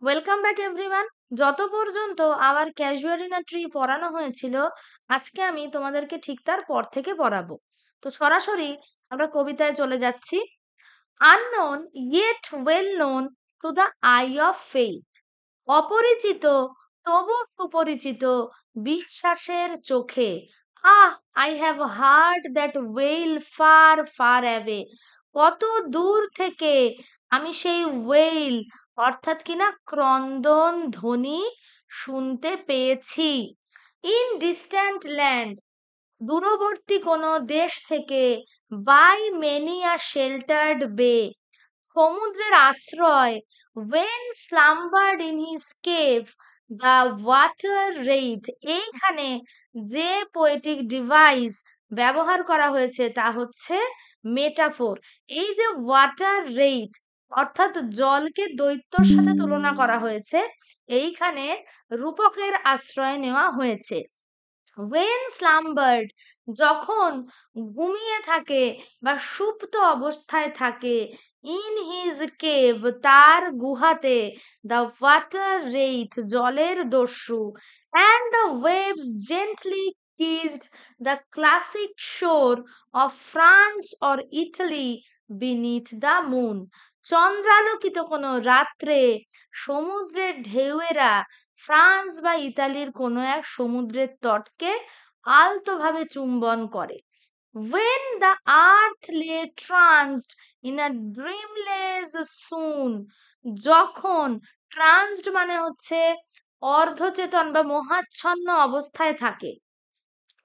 Welcome back everyone. যত পর্যন্ত hour ক্যাজুয়ালিনা tree পড়ানো হয়েছিল, আজকে আমি তোমাদেরকে ঠিক তার পর থেকে পড়াবো। তো সরাসরি আমরা কবিতায় চলে যাচ্ছি। Unknown yet well known to the eye of faith. অপরিচিত তবু সুপরিচিত বিশ্বাসের চোখে। Ah, I have heard that well far far away. কত দূর থেকে আমি সেই ওয়েল অর্থাৎ কিনা ক্রন্দন ধ্বনি শুনতে পেয়েছি। ইন ডিস্ট্যান্ট ল্যান্ড, দূরবর্তী কোনো দেশ থেকে, বাই মেনি আ শেল্টার্ড বে, সমুদ্রের আশ্রয়, when slumbered in his cave the water wraith। এইখানে যে পোয়েটিক ডিভাইস ব্যবহার করা হয়েছে তা হচ্ছে মেটাফোর। এই যে ওয়াটার রেইথ অর্থাৎ জলকে দৈত্যর সাথে তুলনা করা হয়েছে, এইখানে রূপকের আশ্রয় নেওয়া হয়েছে। when slumbered, যখন ঘুমিয়ে থাকে বা সুপ্ত অবস্থায় থাকে, in his cave, তার গুহাতে, the water wraith, জলের দস্যু, and the waves gently kissed the classic shore of France or Italy beneath the moon। চন্দ্রালোকিত কোনো রাত্রে সমুদ্রের ঢেউয়েরা ফ্রান্স বা ইতালির কোনো এক সমুদ্রের তটকে আলতোভাবে চুম্বন করে। when the earth lay tranced in a dreamless swoon, যখন ট্রান্সড মানে হচ্ছে অর্ধচেতন বা মোহাচ্ছন্ন অবস্থায় থাকে,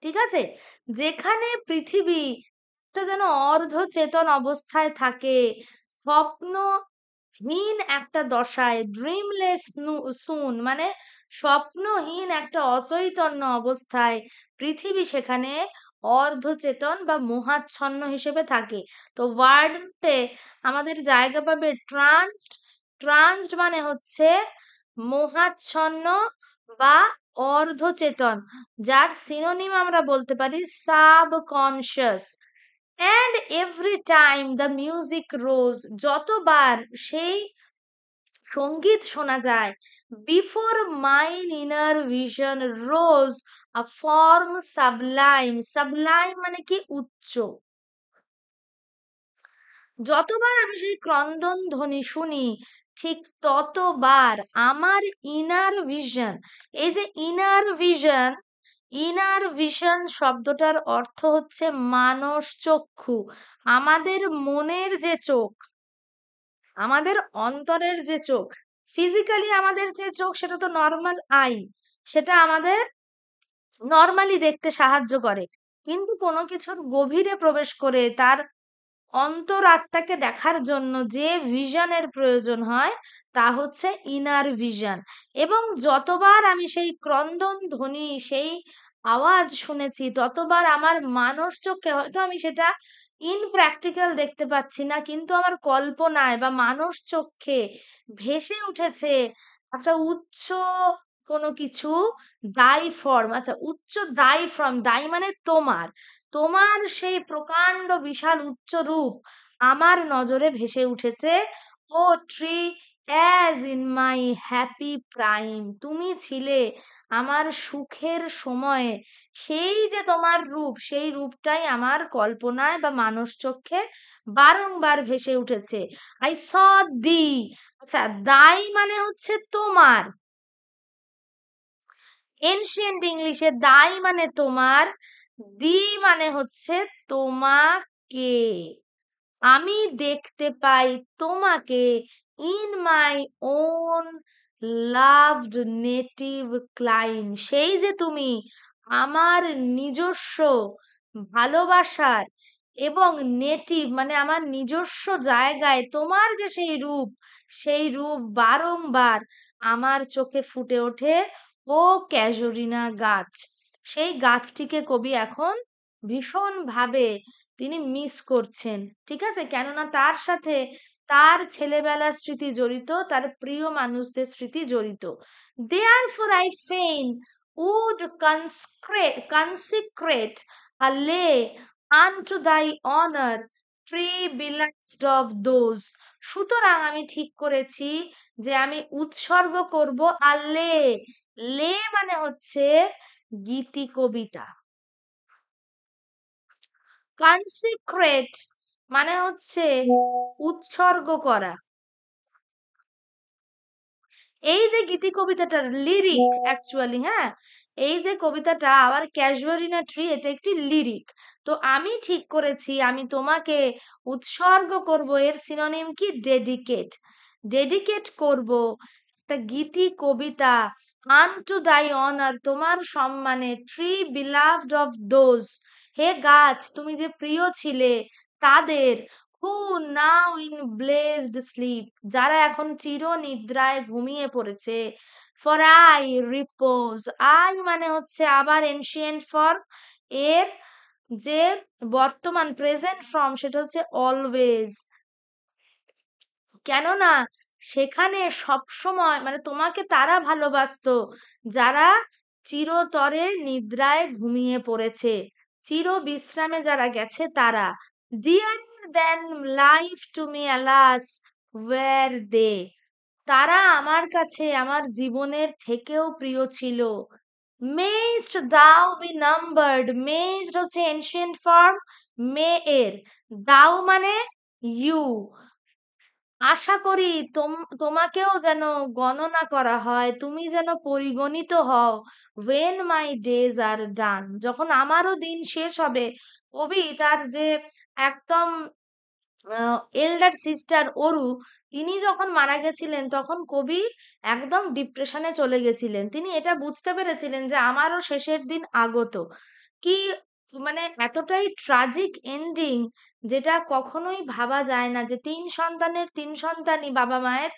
ঠিক আছে, যেখানে পৃথিবী একটা যেন অর্ধচেতন অবস্থায় থাকে, স্বপ্নহীন একটা দশায়, ড্রিমলেস সুন মানে স্বপ্নহীন একটা অচৈতন্য অবস্থায় পৃথিবী সেখানে অর্ধচেতন বা মোহাচ্ছন্ন হিসেবে থাকে। তো ওয়ার্ডে আমাদের জায়গা পাবে ট্রান্সড। ট্রান্সড মানে হচ্ছে মোহাচ্ছন্ন বা অর্ধচেতন, যার সিনোনিম আমরা বলতে পারি subconscious. And every time the music rose, যতবার সেই সঙ্গীত শোনা যায়, before mine inner vision rose a form sublime. Sublime মানে কি? উচ্চ। যতবার আমি সেই ক্রন্দন ধ্বনি শুনি, ঠিক ততবার আমার ইনার ভিশন, এই যে ইনার ভিশন, ইনার ভিশন শব্দটার অর্থ হচ্ছে মানস চক্ষু, আমাদের মনের যে চোখ, আমাদের অন্তরের যে চোখ। ফিজিক্যালি আমাদের যে চোখ সেটা তো নর্মাল আই, সেটা আমাদের নর্মালি দেখতে সাহায্য করে, কিন্তু কোনো কিছুর গভীরে প্রবেশ করে তার অন্তরাত্মাকে দেখার জন্য যে ভিশনের প্রয়োজন হয় তা হচ্ছে ইনার ভিশন। এবং যতবার আমি সেই ক্রন্দন ধ্বনি, সেই আওয়াজ শুনেছি, ততবার আমার মানস চোখে, হয়তো আমি সেটা ইন প্র্যাকটিক্যাল দেখতে পাচ্ছি না, কিন্তু আমার কল্পনায় বা মানস চক্ষে ভেসে উঠেছে একটা উচ্চ কোনো কিছু, দায়ী ফর্ম। আচ্ছা, উচ্চ দায়ী ফর্ম, দায়ী মানে তোমার, তোমার সেই প্রকাণ্ড বিশাল উচ্চ রূপ আমার নজরে ভেসে উঠেছে। O tree, as in my happy prime, তুমি ছিলে আমার সুখের সময়ে, সেই যে তোমার রূপ, সেই রূপটাই আমার কল্পনায় বা মানস চক্ষে বারংবার ভেসে উঠেছে। আই স দি, আচ্ছা, দাই মানে হচ্ছে তোমার, এনশিয়েন্ট ইংলিশে দাই মানে তোমার, দি মানে হচ্ছে তোমাকে, আমি দেখতে পাই তোমাকে, in my own loved native clime, সেই যে তুমি আমার নিজস্ব ভালোবাসার এবং নেটিভ মানে আমার নিজস্ব জায়গায় তোমার যে সেই রূপ, সেই রূপ বারংবার আমার চোখে ফুটে ওঠে। ও ক্যাজুরিনা গাছ, সেই গাছটিকে কবি এখন ভীষণ ভাবে তিনি মিস করছেন, ঠিক আছে, কেননা তার সাথে তার ছেলেবেলার স্মৃতি জড়িত, তার প্রিয় মানুষদের স্মৃতি জড়িত। Therefore I fain would consecrate a lay unto thy honor, tree beloved of those। সুতরাং আমি ঠিক করেছি যে আমি উৎসর্গ করব আর লে, লে মানে হচ্ছে গীতি কবিতা, কনসিক্রেট মানে হচ্ছে উৎসর্গ করা। এই যে গীতি কবিতাটার লিরিক অ্যাকচুয়ালি, হ্যাঁ, এই যে কবিতাটা আওয়ার ক্যাজুয়ালিনা ট্রি, এটা একটি লিরিক। তো আমি ঠিক করেছি আমি তোমাকে উৎসর্গ করব, এর সিনোনিম কি, ডেডিকেট, ডেডিকেট করব একটা গীতি কবিতা, আনটু দাই অনার, তোমার সম্মানে, ট্রি বিলাভড অফ দোজ, হে গাছ তুমি যে প্রিয় ছিলে তাদের, হু নাও ইন ব্লেসড স্লিপ, যারা এখন চির নিদ্রায় ঘুমিয়ে পড়েছে, ফর আই রিপোজ, আই মানে হচ্ছে আবার এনশিয়েন্ট ফর্ম, এর যে বর্তমান প্রেজেন্ট ফর্ম সেটা হচ্ছে অলওয়েজ, কেননা সেখানে সব সময় মানে তোমাকে তারা ভালোবাসতো যারা চিরতরে নিদ্রায় ঘুমিয়ে পড়েছে, চির বিশ্রামে যারা গেছে তারা, dear then life to me alas were they, তারা আমার কাছে আমার জীবনের থেকেও প্রিয় ছিল। মেজড দাও বি নাম্বারড, মেজড হচ্ছে এনশিয়েন্ট ফর্ম মে এর, দাও মানে ইউ, আশা করি তোমাকেও যেন গণনা করা হয়, তুমি যেন পরিগণিত হও, when my days are done, যখন আমারও দিন শেষ হবে। কবি তার যে একদম এল্ডার সিস্টার অরু, তিনি যখন মারা গেছিলেন তখন কবি একদম ডিপ্রেশনে চলে গেছিলেন, তিনি এটা বুঝতে পেরেছিলেন যে আমারও শেষের দিন আগত। কি মানে এতটাই ট্রাজিক এন্ডিং, যেটা কখনোই ভাবা যায় না যে তিন সন্তানের তিন সন্তানই বাবা মায়ের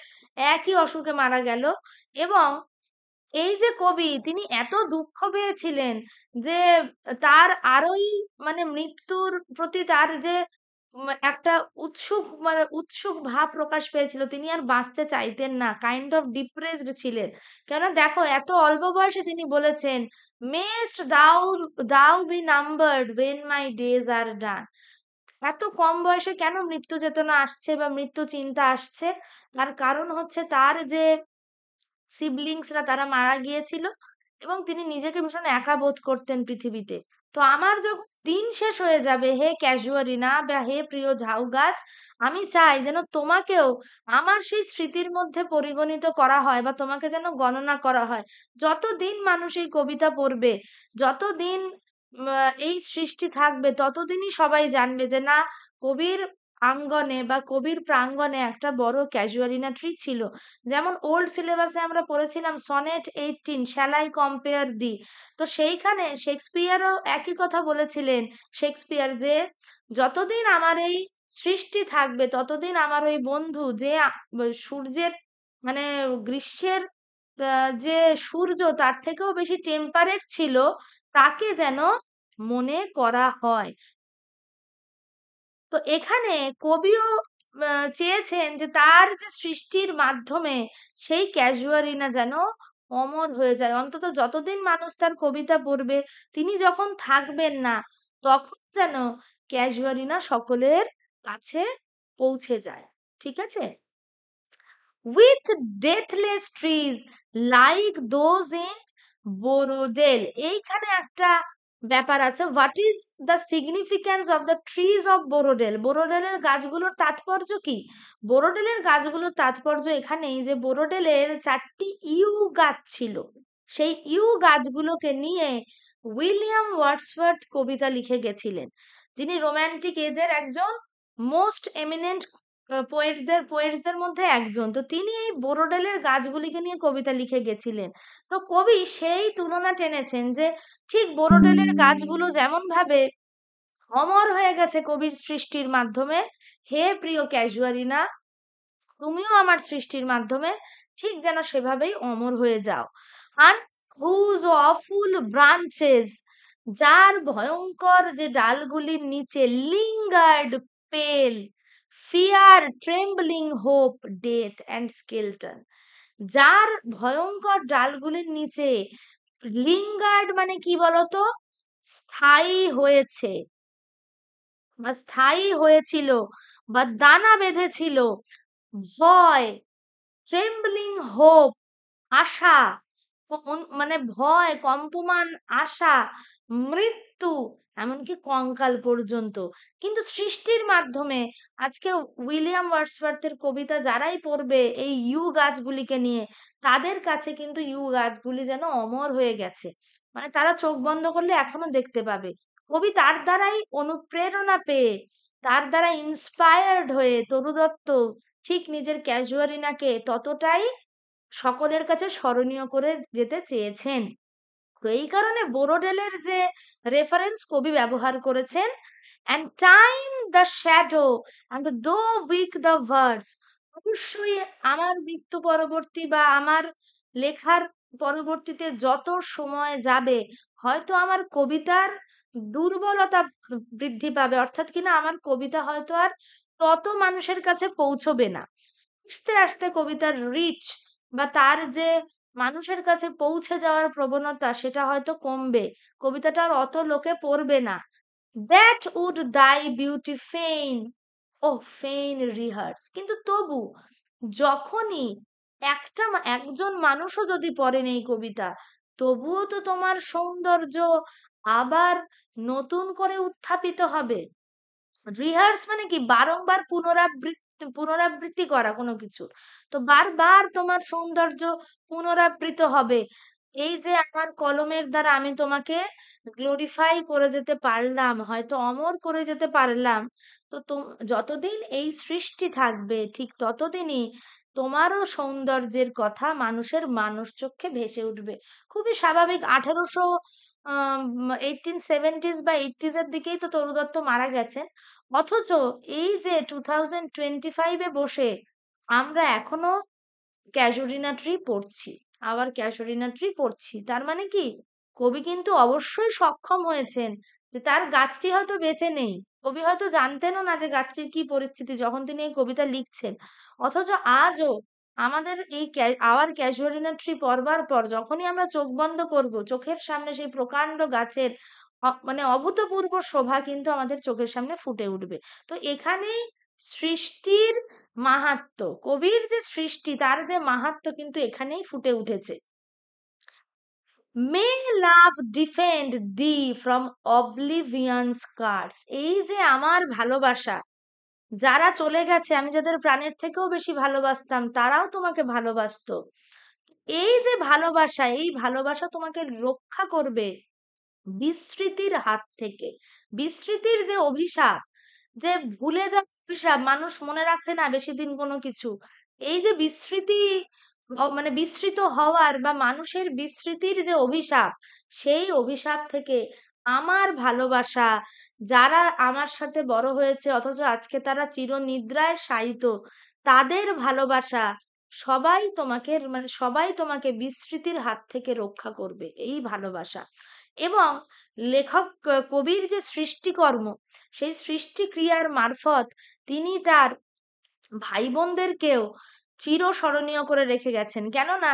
একই অসুখে মারা গেল। এবং এই যে কবি তিনি এত দুঃখ পেয়েছিলেন যে তার আরোই মানে মৃত্যুর প্রতি তার যে একটা উৎসুক ভাব প্রকাশ পেয়েছিল, তিনি আর বাঁচতে চাইতেন না, কাইন্ড অফ ডিপ্রেসড ছিলেন। কেন দেখো এত অল্প বয়সে তিনি বলেছেন, মেস্ট দাও দাও be numbered when my days are done, এত কম বয়সে কেন মৃত্যু চেতনা আসছে বা মৃত্যু চিন্তা আসছে, তার কারণ হচ্ছে তার যে সিবলিংসরা তারা মারা গিয়েছিল এবং তিনি নিজেকে ভীষণ একা বোধ করতেন পৃথিবীতে। তো আমার যখন দিন শেষ হয়ে যাবে হে ক্যাজুয়ারিনা বা হে প্রিয় ঝাউ গাছ, আমি চাই যেন তোমাকেও আমার সেই স্মৃতির মধ্যে পরিগণিত করা হয় বা তোমাকে যেন গণনা করা হয়। যতদিন মানুষ এই কবিতা পড়বে, যতদিন এই সৃষ্টি থাকবে, ততদিনই সবাই জানবে যে না, কবির আঙ্গনে বা কবির প্রাঙ্গণে একটা বড় ক্যাজুয়ারিনা ট্রি ছিল। যেমন ওল্ড সিলেবাসে আমরা পড়েছিলাম sonnet 18 shall I compare thee, তো সেইখানে শেক্সপিয়ারও একই কথা বলেছিলেন। শেক্সপিয়ার যে যতদিন আমার এই সৃষ্টি থাকবে ততদিন আমার ওই বন্ধু যে সূর্যের মানে গ্রীষ্মের যে সূর্য তার থেকেও বেশি টেম্পারেট ছিল, তাকে যেন মনে করা হয়। তো এখানে কবিও চেয়েছেন যে তার যে সৃষ্টির মাধ্যমে সেই ক্যাজুয়ারিনা যেন অমর হয়ে যায়, অন্তত যতদিন মানুষ তার কবিতা পড়বে, তিনি যখন থাকবেন না তখন যেন ক্যাজুয়ারিনা সকলের কাছে পৌঁছে যায়। ঠিক আছে, with deathless trees like those in Borrowdale, এইখানে একটা ব্যাপার আছে, what is the significance of the trees of Borrowdale, বোরোডেলের গাছগুলোর তাৎপর্য কি, বোরোডেলের গাছগুলোর তাৎপর্য এখানেই যে বোরোডেলের 4টি ইউ গাছ ছিল, সেই ইউ গাছগুলোকে নিয়ে উইলিয়াম ওয়ার্ডসওয়ার্থ কবিতা লিখে গেছিলেন, যিনি রোম্যান্টিক এজের একজন মোস্ট এমিনেন্ট পোয়েটসদের মধ্যে একজন। তো তিনি এই বোরোডেলের গাছগুলিকে নিয়ে কবিতা লিখে গেছিলেন। তো কবি সেই তুলনা টেনেছেন যে ঠিক বোরোডেলের গাছগুলো যেমন ভাবে অমর হয়ে গেছে কবির সৃষ্টির মাধ্যমে, হে প্রিয় ক্যাজুয়ারিনা তুমিও আমার সৃষ্টির মাধ্যমে ঠিক যেন সেভাবেই অমর হয়ে যাও। and whose awful branches, যার ভয়ঙ্কর যে ডালগুলির নিচে, লিঙ্গার্ড পেল fear trembling hope death and skeleton, যার ভয়ঙ্কর ডালগুলির নিচে, লিঙ্গার্ড মানে কি বলতো, স্থায়ী হয়েছে, বা স্থায়ী হয়েছিল বা দানা বেঁধেছিল, ভয়, ট্রেম্বলিং হোপ, আশা, মানে ভয়, কম্পমান আশা, মৃত্যু, এমনকি কঙ্কাল পর্যন্ত। কিন্তু সৃষ্টির মাধ্যমে আজকে উইলিয়াম ওয়ার্ডসওয়ার্থের কবিতা যারাই পড়বে এই ইউ গাছগুলিকে নিয়ে, তাদের কাছে কিন্তু ইউ গাছগুলি যেন অমর হয়ে গেছে, মানে তারা চোখ বন্ধ করলে এখনো দেখতে পাবে। কবি তার দ্বারাই অনুপ্রেরণা পেয়ে, তার দ্বারা ইন্সপায়ার্ড হয়ে তরু দত্ত ঠিক নিজের ক্যাজুয়ারিনাকে ততটাই সকলের কাছে স্মরণীয় করে যেতে চেয়েছেন। তো এই কারণে বোরোডেলের যে রেফারেন্স কবি ব্যবহার করেছেন, and time the shadow and though weak the words, অবশ্যই আমার মৃত্যু পরবর্তী বা আমার লেখার পরবর্তীতে যত সময় যাবে, হয়তো আমার কবিতার দুর্বলতা বৃদ্ধি পাবে, অর্থাৎ কিনা আমার কবিতা হয়তো আর তত মানুষের কাছে পৌঁছবে না। আস্তে আস্তে কবিতার রিচ বা তার যে মানুষের কাছে পৌঁছে যাওয়ার প্রবণতা, সেটা হয়তো কমবে, কবিতাটা আর অত লোকে পড়বে না। দ্যাট উড দাই বিউটি ফেইন, ও ফেইন রিহার্স, কিন্তু তবু যখনই একজন মানুষও যদি পড়েন এই কবিতা, তবুও তো তোমার সৌন্দর্য আবার নতুন করে উত্থাপিত হবে। রিহার্স মানে কি? বারংবার পুনরাবৃত্তি করা কোনো কিছু। তো বারবার তোমার সৌন্দর্য পুনরাবৃত হবে। এই যে আমার কলমের দ্বারা আমি তোমাকে গ্লোরিফাই করে যেতে পারলাম, হয়তো অমর করে যেতে পারলাম, তো যতদিন এই সৃষ্টি থাকবে ঠিক ততদিনই তোমারও সৌন্দর্যের কথা মানুষের মানুষ চক্ষে ভেসে উঠবে। খুবই স্বাভাবিক। 1870s বা 80s এর দিকেই তো তরু দত্ত মারা গেছেন, অথচ এই যে 2025-এ বসে আমরা এখনো ক্যাজুরিনা ট্রি পড়ছি, আবার ক্যাজুরিনা ট্রি পড়ছি, তার মানে কি কবি কিন্তু অবশ্যই সক্ষম হয়েছেন। যে তার গাছটি হয়তো বেঁচে নেই, কবি হয়তো জানতেনও না যে গাছটির কি পরিস্থিতি যখন তিনি এই কবিতা লিখছেন, অথচ আজও আমাদের এই আওয়ার ক্যাজুয়ালিনা ট্রি পড়বার পর যখনই আমরা চোখ বন্ধ করব, চোখের সামনে সেই প্রকাণ্ড গাছের মানে অভূতপূর্ব শোভা কিন্তু আমাদের চোখের সামনে ফুটে উঠবে। তো এখানেই সৃষ্টির মাহাত্ম্য, কবির যে সৃষ্টি তার যে মাহাত্ম্য কিন্তু এখানেই ফুটে উঠেছে। May love defend thee from oblivion scars, এই যে আমার ভালোবাসা, যারা চলে গেছে, আমি যাদের প্রাণের থেকেও বেশি ভালোবাসতাম তারাও তোমাকে ভালোবাসতো, এই যে ভালোবাসা, এই ভালোবাসা তোমাকে রক্ষা করবে বিস্মৃতির হাত থেকে। বিস্মৃতির যে অভিশাপ, যে ভুলে যাওয়ার অভিশাপ, মানুষ মনে রাখে না বেশি দিন কোনো কিছু, এই যে বিস্মৃতি, মানে বিস্মৃত হওয়ার বা মানুষের বিস্মৃতির যে অভিশাপ, সেই অভিশাপ থেকে আমার ভালোবাসা, যারা আমার সাথে বড় হয়েছে অথচ আজকে তারা চিরনিদ্রায় শায়িত, তাদের ভালোবাসা, সবাই তোমাকে, মানে সবাই তোমাকে বিস্মৃতির হাত থেকে রক্ষা করবে, এই ভালোবাসা। এবং লেখক কবির যে সৃষ্টিকর্ম, সেই সৃষ্টিক্রিয়ার মারফত তিনি তার ভাই বোনদেরকেও চিরস্মরণীয় করে রেখে গেছেন। কেননা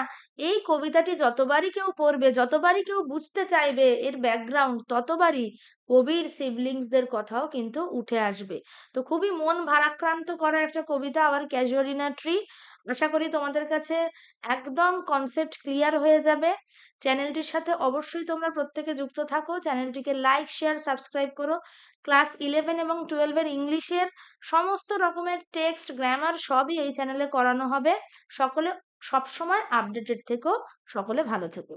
এই কবিতাটি যতবারই কেউ পড়বে, যতবারই কেউ বুঝতে চাইবে এর ব্যাকগ্রাউন্ড, ততবারই কবির সিবলিংসদের কথাও কিন্তু উঠে আসবে। তো খুবই মন ভারাক্রান্ত করা একটা কবিতা আবার ক্যাজুয়ালিনা ট্রি। আশা করি তোমাদের কাছে একদম কনসেপ্ট ক্লিয়ার হয়ে যাবে। চ্যানেলটির সাথে অবশ্যই তোমরা প্রত্যেকে যুক্ত থাকো, চ্যানেলটিকে লাইক, শেয়ার, সাবস্ক্রাইব করো। ক্লাস 11 এবং 12-এর ইংলিশের সমস্ত রকমের টেক্সট, গ্রামার সবই এই চ্যানেলে করানো হবে। সকলে সবসময় আপডেটেড থেকো, সকলে ভালো থেকো।